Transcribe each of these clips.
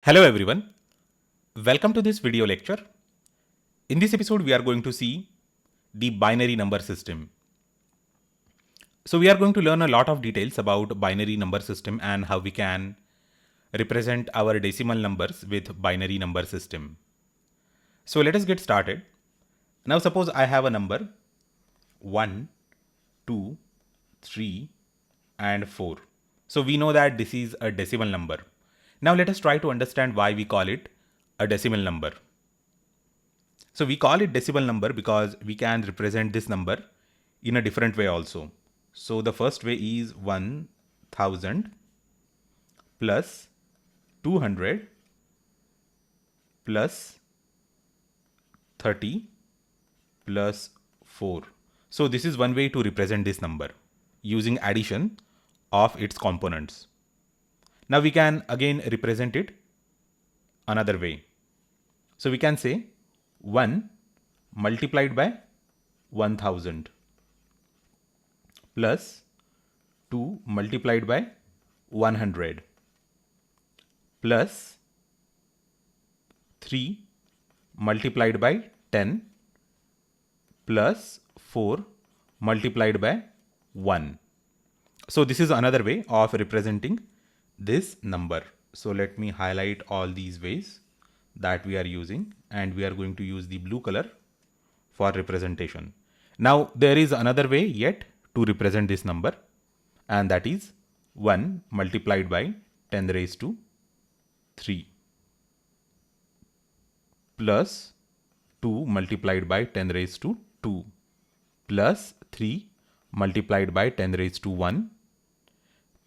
Hello everyone, welcome to this video lecture. In this episode we are going to see the binary number system. So we are going to learn a lot of details about binary number system and how we can represent our decimal numbers with binary number system. So let us get started. Now suppose I have a number 1, 2, 3 and 4. So we know that this is a decimal number. Now let us try to understand why we call it a decimal number. So we call it decimal number because we can represent this number in a different way also. So the first way is 1000 plus 200 plus 30 plus 4. So this is one way to represent this number using addition of its components. Now we can again represent it another way. So we can say 1 multiplied by 1000 plus 2 multiplied by 100 plus 3 multiplied by 10 plus 4 multiplied by 1. So this is another way of representing this number. So let me highlight all these ways that we are using, and we are going to use the blue color for representation. Now there is another way yet to represent this number, and that is 1 multiplied by 10 raised to 3 plus 2 multiplied by 10 raised to 2 plus 3 multiplied by 10 raised to 1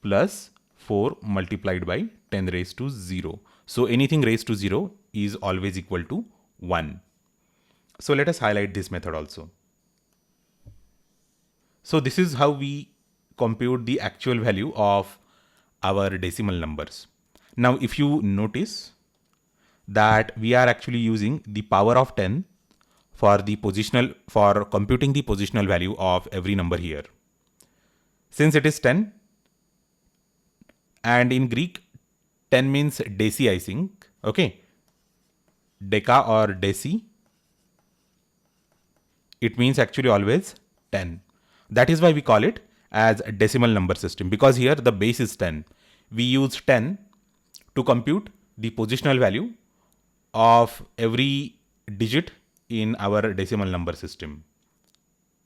plus 4 multiplied by 10 raised to 0. So anything raised to 0 is always equal to 1. So let us highlight this method also. So this is how we compute the actual value of our decimal numbers. Now if you notice that we are actually using the power of 10 for computing the positional value of every number here. Since it is 10, and in Greek 10 means deci, I think. Okay, deca or deci, it means actually always 10. That is why we call it as a decimal number system, because here the base is 10. We use 10 to compute the positional value of every digit in our decimal number system.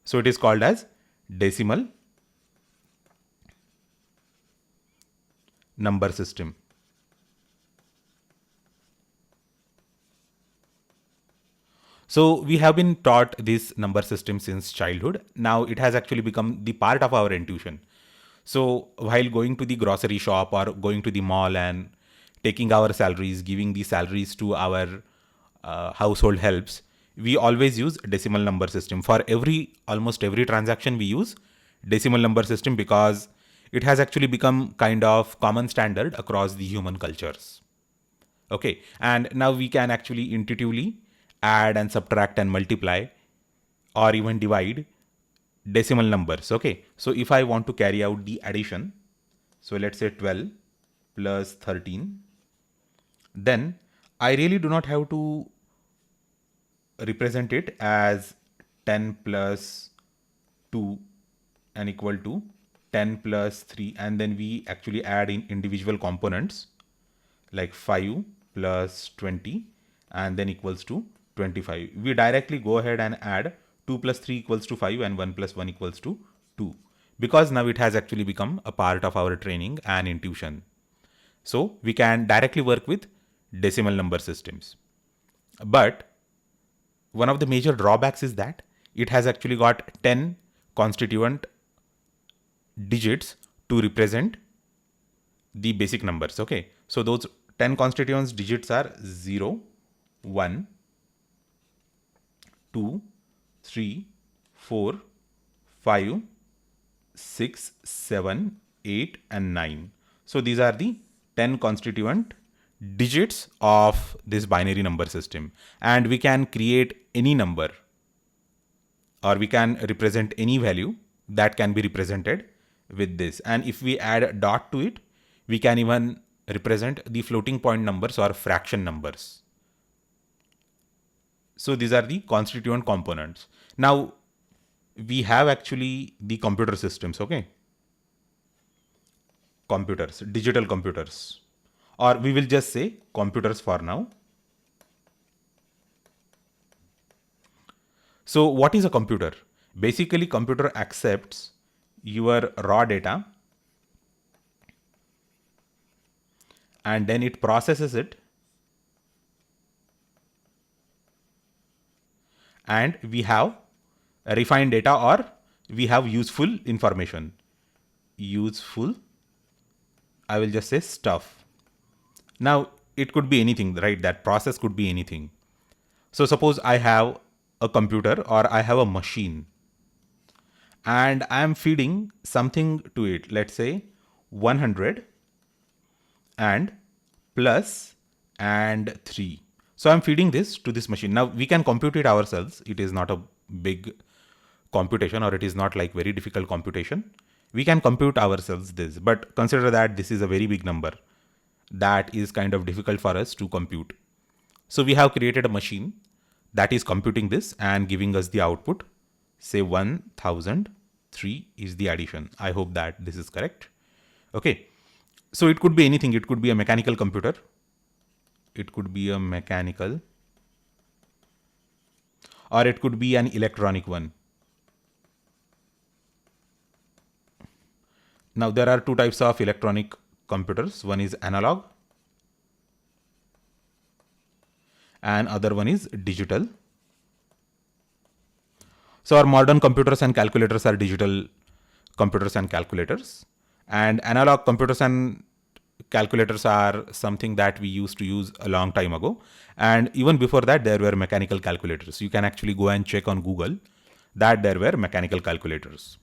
So it is called as decimal number system. So we have been taught this number system since childhood. Now it has actually become the part of our intuition. So while going to the grocery shop or going to the mall and taking our salaries, giving the salaries to our household helps, we always use decimal number system. For almost every transaction we use decimal number system, because it has actually become kind of common standard across the human cultures. Okay, and now we can actually intuitively add and subtract and multiply or even divide decimal numbers. Okay, so if I want to carry out the addition, so let's say 12 plus 13, then I really do not have to represent it as 10 plus 2 and equal to 10 plus 3, and then we actually add in individual components like 5 plus 20 and then equals to 25. We directly go ahead and add 2 plus 3 equals to 5 and 1 plus 1 equals to 2, because now it has actually become a part of our training and intuition. So we can directly work with decimal number systems. But one of the major drawbacks is that it has actually got 10 constituent digits to represent the basic numbers. Okay, so those 10 constituent digits are 0, 1, 2, 3, 4, 5, 6, 7, 8 and 9. So these are the 10 constituent digits of this binary number system, and we can create any number or we can represent any value that can be represented with this. And if we add a dot to it, we can even represent the floating point numbers or fraction numbers. So these are the constituent components. Now we have actually the computer systems, okay? Computers, digital computers, or we will just say computers for now. So what is a computer? Basically, computer accepts your raw data and then it processes it, and we have refined data, or we have useful information. Useful, I will just say stuff. Now it could be anything, right? That process could be anything. So suppose I have a computer or I have a machine and I am feeding something to it, let's say 100 and plus and 3. So I'm feeding this to this machine. Now we can compute it ourselves. It is not a big computation, or it is not like very difficult computation. We can compute ourselves this, but consider that this is a very big number that is kind of difficult for us to compute. So we have created a machine that is computing this and giving us the output. Say 1003 is the addition. I hope that this is correct. Okay. So it could be anything. It could be a mechanical computer. It could be a mechanical, or it could be an electronic one. Now there are two types of electronic computers. One is analog and other one is digital. So our modern computers and calculators are digital computers and calculators, and analog computers and calculators are something that we used to use a long time ago. And even before that, there were mechanical calculators. You can actually go and check on Google that there were mechanical calculators.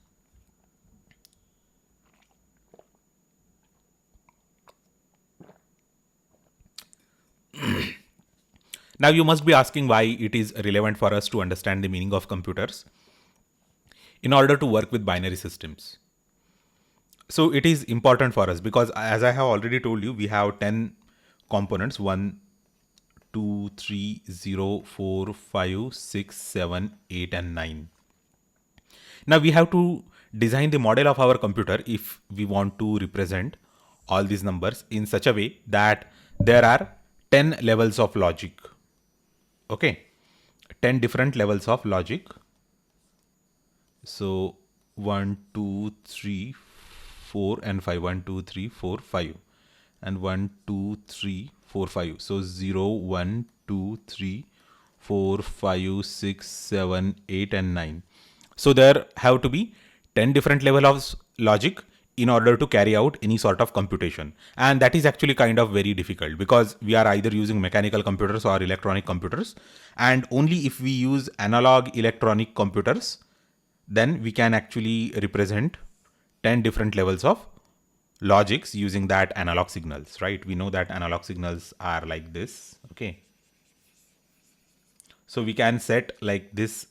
Now you must be asking why it is relevant for us to understand the meaning of computers in order to work with binary systems. So it is important for us because, as I have already told you, we have 10 components: 1, 2, 3, 0, 4, 5, 6, 7, 8, and 9. Now we have to design the model of our computer if we want to represent all these numbers in such a way that there are 10 levels of logic. Okay, 10 different levels of logic. So 1, 2, 3, 4 and 5. 1, 2, 3, 4, 5. And 1, 2, 3, 4, 5. So 0, 1, 2, 3, 4, 5, 6, 7, 8, and 9. So there have to be 10 different levels of logic in order to carry out any sort of computation. And that is actually kind of very difficult because we are either using mechanical computers or electronic computers. And only if we use analog electronic computers, then we can actually represent 10 different levels of logics using that analog signals, right? We know that analog signals are like this. Okay. So we can set like this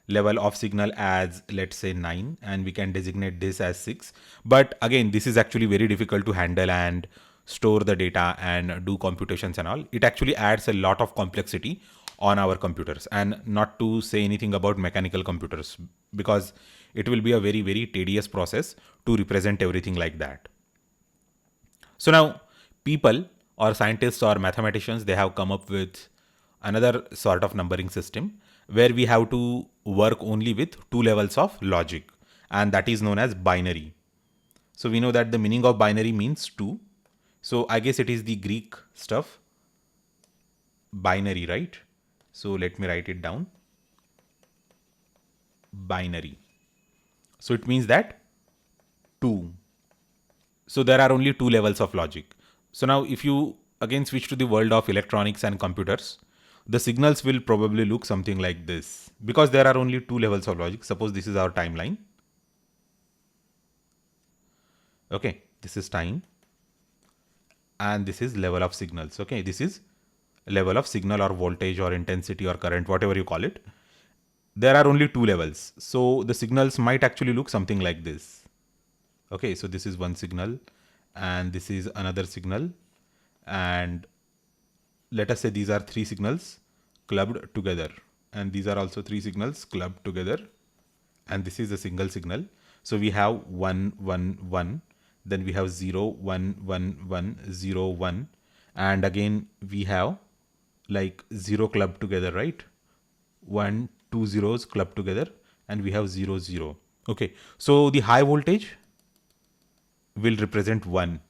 level of signal as, let's say, 9, and we can designate this as 6. But again, this is actually very difficult to handle and store the data and do computations and all. It actually adds a lot of complexity on our computers, and not to say anything about mechanical computers, because it will be a very, very tedious process to represent everything like that. So now people or scientists or mathematicians, they have come up with another sort of numbering system where we have to work only with 2 levels of logic, and that is known as binary. So we know that the meaning of binary means 2. So I guess it is the Greek stuff, binary, right? So let me write it down. Binary. So it means that 2. So there are only 2 levels of logic. So now if you again switch to the world of electronics and computers, the signals will probably look something like this because there are only 2 levels of logic. Suppose this is our timeline. Okay, this is time and this is level of signals. Okay, this is level of signal or voltage or intensity or current, whatever you call it. There are only 2 levels. So the signals might actually look something like this. Okay, so this is one signal and this is another signal and let us say these are three signals clubbed together, and these are also three signals clubbed together, and this is a single signal. So we have 1 1 1, then we have 0 1 1 1 0 1, and again we have like 0 clubbed together, right? 1 2 zeros clubbed together, and we have 0 0. Okay, so the high voltage will represent 1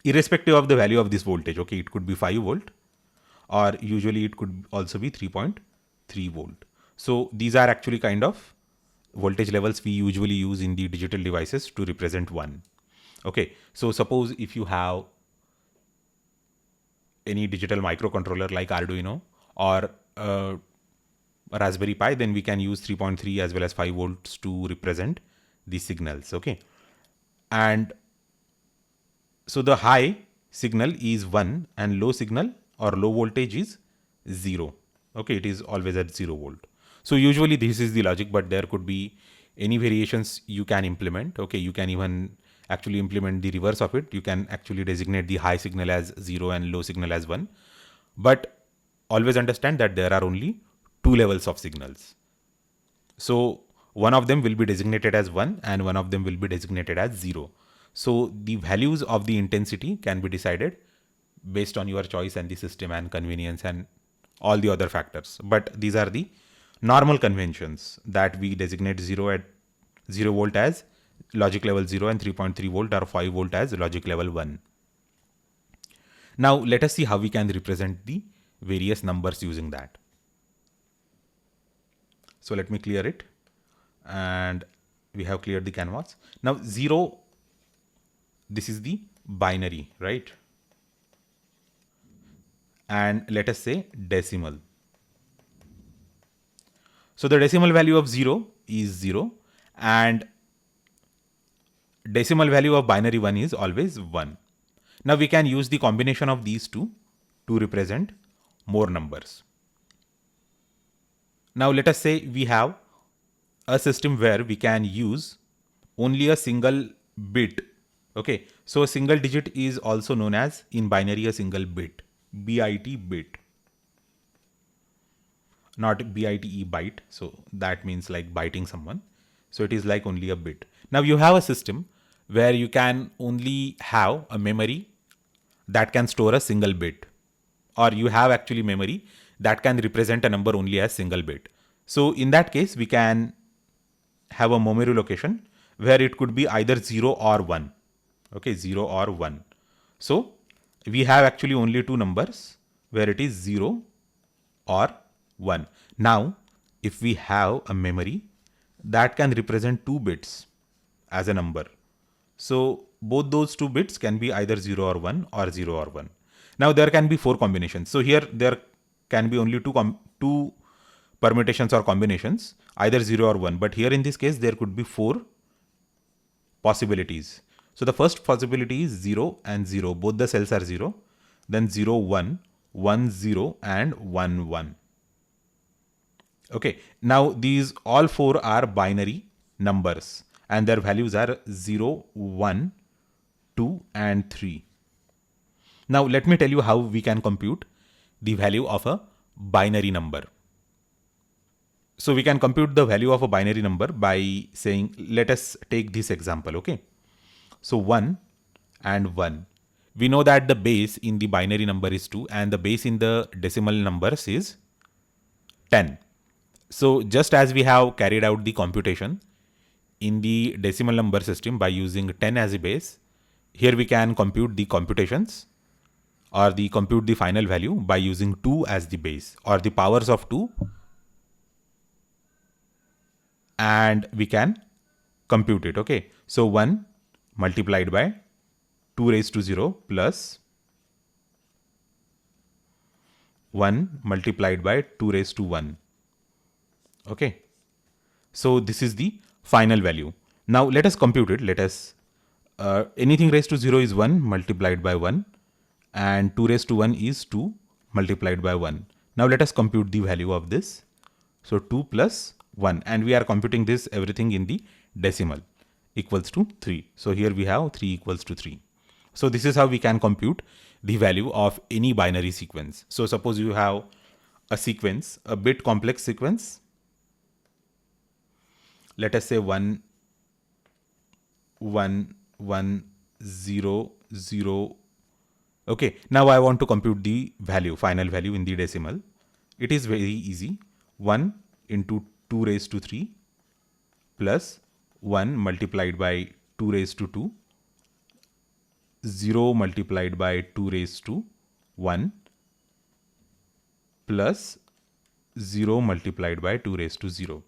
irrespective of the value of this voltage. Okay, it could be 5 volt, or usually it could also be 3.3 volt. So these are actually kind of voltage levels we usually use in the digital devices to represent 1. Okay, so suppose if you have any digital microcontroller like Arduino or a Raspberry Pi, then we can use 3.3 as well as 5 volts to represent these signals. Okay, and so the high signal is 1 and low signal or low voltage is 0. Okay, it is always at 0 volt. So usually this is the logic, but there could be any variations you can implement. Okay, you can even actually implement the reverse of it. You can actually designate the high signal as 0 and low signal as 1. But always understand that there are only two levels of signals. So one of them will be designated as 1 and one of them will be designated as 0. So the values of the intensity can be decided based on your choice and the system and convenience and all the other factors. But these are the normal conventions that we designate 0 at 0 volt as logic level 0 and 3.3 volt or 5 volt as logic level 1. Now let us see how we can represent the various numbers using that. So let me clear it, and we have cleared the canvas. Now 0, this is the binary, right? And let us say decimal. So the decimal value of 0 is 0 and decimal value of binary 1 is always 1. Now we can use the combination of these two to represent more numbers. Now let us say we have a system where we can use only a single bit. Okay, so a single digit is also known as in binary a single bit, bit, not bite byte. So that means like biting someone. So it is like only a bit. Now you have a system where you can only have a memory that can store a single bit, or you have actually memory that can represent a number only as single bit. So in that case, we can have a memory location where it could be either 0 or 1. Okay, 0 or 1. So we have actually only two numbers where it is 0 or 1. Now, if we have a memory that can represent 2 bits as a number, so both those 2 bits can be either 0 or 1 or 0 or 1. Now there can be 4 combinations. So here there can be only two permutations or combinations, either 0 or 1. But here in this case, there could be 4 possibilities. So the first possibility is 0 and 0. Both the cells are 0. Then 0, 1, 1, 0 and 1, 1. Okay. Now these all 4 are binary numbers and their values are 0, 1, 2 and 3. Now let me tell you how we can compute the value of a binary number. So we can compute the value of a binary number by saying, let us take this example, okay? So 1 and 1. We know that the base in the binary number is 2 and the base in the decimal numbers is 10. So just as we have carried out the computation in the decimal number system by using 10 as a base, here we can compute the computations or compute the final value by using 2 as the base or the powers of 2, and we can compute it. Okay, so 1 multiplied by 2 raised to 0 plus 1 multiplied by 2 raised to 1. Okay, so this is the final value. Now let us compute it. Let us anything raised to 0 is 1 multiplied by 1 and 2 raised to 1 is 2 multiplied by 1. Now let us compute the value of this. So 2 plus 1, and we are computing this everything in the decimal, equals to 3. So here we have 3 equals to 3. So this is how we can compute the value of any binary sequence. So suppose you have a sequence, a bit complex sequence. Let us say 1 1 1 0 0. Okay, now I want to compute the value, final value in the decimal. It is very easy. 1 into 2 raised to 3 plus 1 multiplied by 2 raised to 2, 0 multiplied by 2 raised to 1 plus 0 multiplied by 2 raised to 0.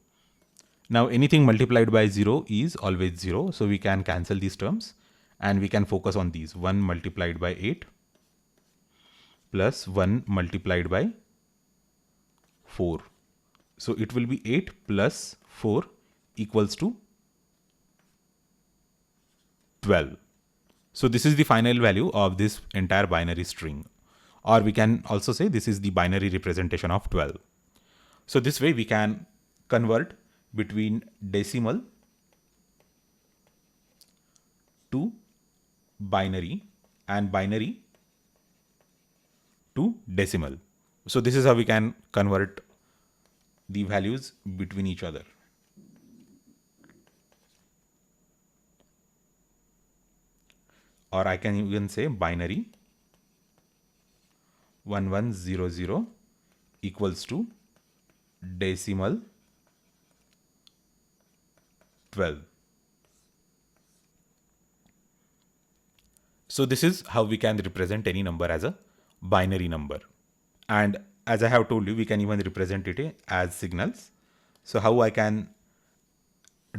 Now anything multiplied by 0 is always 0. So we can cancel these terms and we can focus on these. 1 multiplied by 8 plus 1 multiplied by 4. So it will be 8 plus 4 equals to 12. So this is the final value of this entire binary string. Or we can also say this is the binary representation of 12. So this way we can convert between decimal to binary and binary to decimal. So this is how we can convert the values between each other. Or I can even say binary 1100 equals to decimal 12. So this is how we can represent any number as a binary number. And as I have told you, we can even represent it as signals. So how I can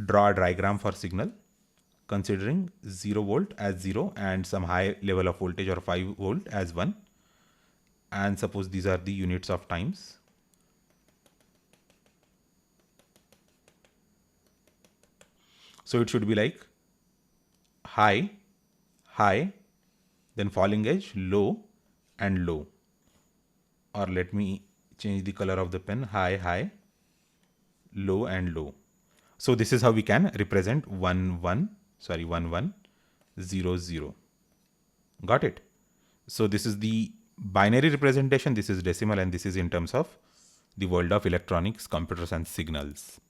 draw a diagram for signal, considering 0 volt as 0 and some high level of voltage or 5 volt as 1. And suppose these are the units of times. So it should be like high, high, then falling edge, low and low. Or let me change the color of the pen, high, high, low and low. So this is how we can represent 1 1 0 0. Got it? So this is the binary representation, this is decimal, and this is in terms of the world of electronics, computers and signals.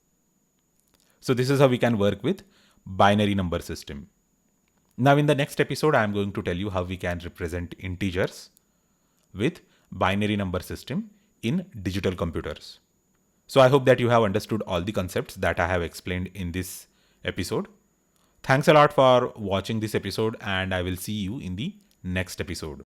So this is how we can work with binary number system. Now in the next episode, I am going to tell you how we can represent integers with binary number system in digital computers. So I hope that you have understood all the concepts that I have explained in this episode. Thanks a lot for watching this episode, and I will see you in the next episode.